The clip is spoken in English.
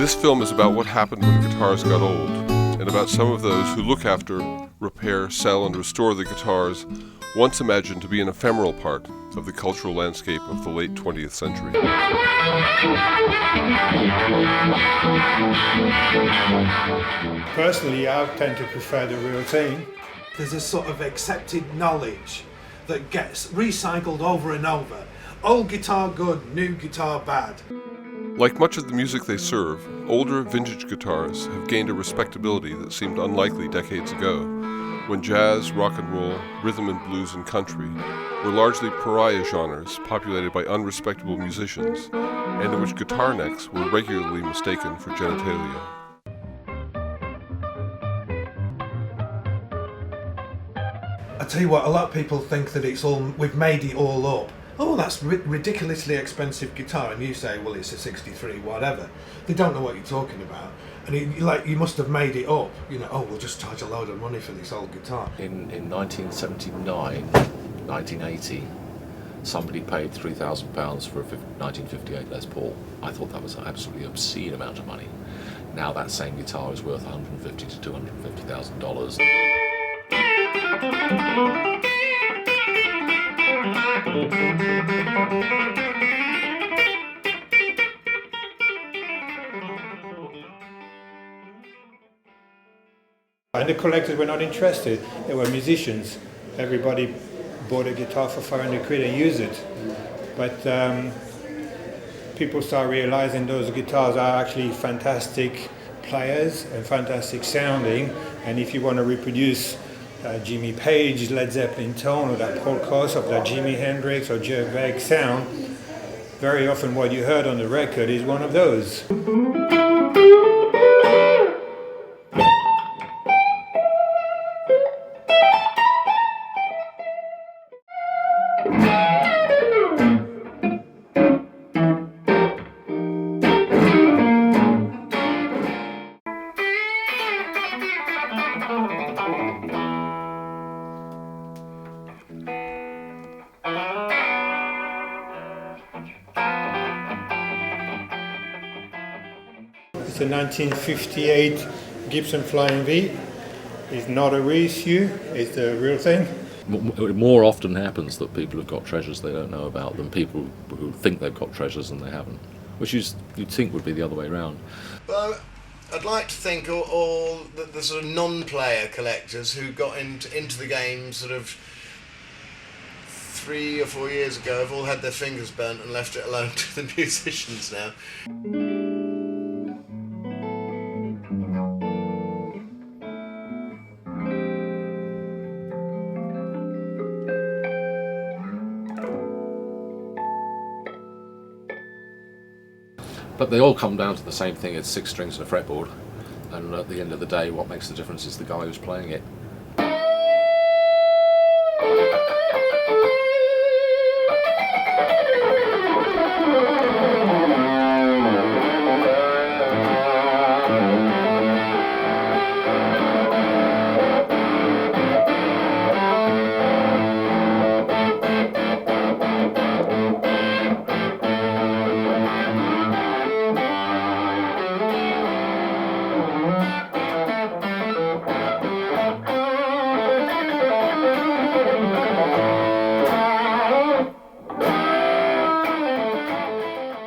This film is about what happened when guitars got old, and about some of those who look after, repair, sell, and restore the guitars once imagined to be an ephemeral part of the cultural landscape of the late 20th century. Personally, I tend to prefer the real thing. There's a sort of accepted knowledge that gets recycled over and over. Old guitar good, new guitar bad. Like much of the music they serve, older vintage guitars have gained a respectability that seemed unlikely decades ago, when jazz, rock and roll, rhythm and blues, and country were largely pariah genres populated by unrespectable musicians, and in which guitar necks were regularly mistaken for genitalia. I tell you what, a lot of people think that we've made it all up. Oh, that's ridiculously expensive guitar, and you say, well, it's a 63, whatever. They don't know what you're talking about, and you must have made it up. Oh, we'll just charge a load of money for this old guitar. In 1979, 1980, somebody paid £3,000 for a 1958 Les Paul. I thought that was an absolutely obscene amount of money. Now that same guitar is worth $150,000 to $250,000. And the collectors were not interested. They were musicians. Everybody bought a guitar for 500 quid and used it. But people start realizing those guitars are actually fantastic players and fantastic sounding. And if you want to reproduce Jimmy Page, Led Zeppelin tone, or that Paul Kossoff, that Jimi Hendrix or Jeff Beck sound, very often what you heard on the record is one of those. It's a 1958 Gibson Flying V. It's not a reissue, it's the real thing. It more often happens that people have got treasures they don't know about than people who think they've got treasures and they haven't, which you'd think would be the other way around. Well, I'd like to think all the sort of non-player collectors who got into the game sort of 3 or 4 years ago have all had their fingers burnt and left it alone to the musicians now. But they all come down to the same thing: it's 6 strings and a fretboard, and at the end of the day what makes the difference is the guy who's playing it.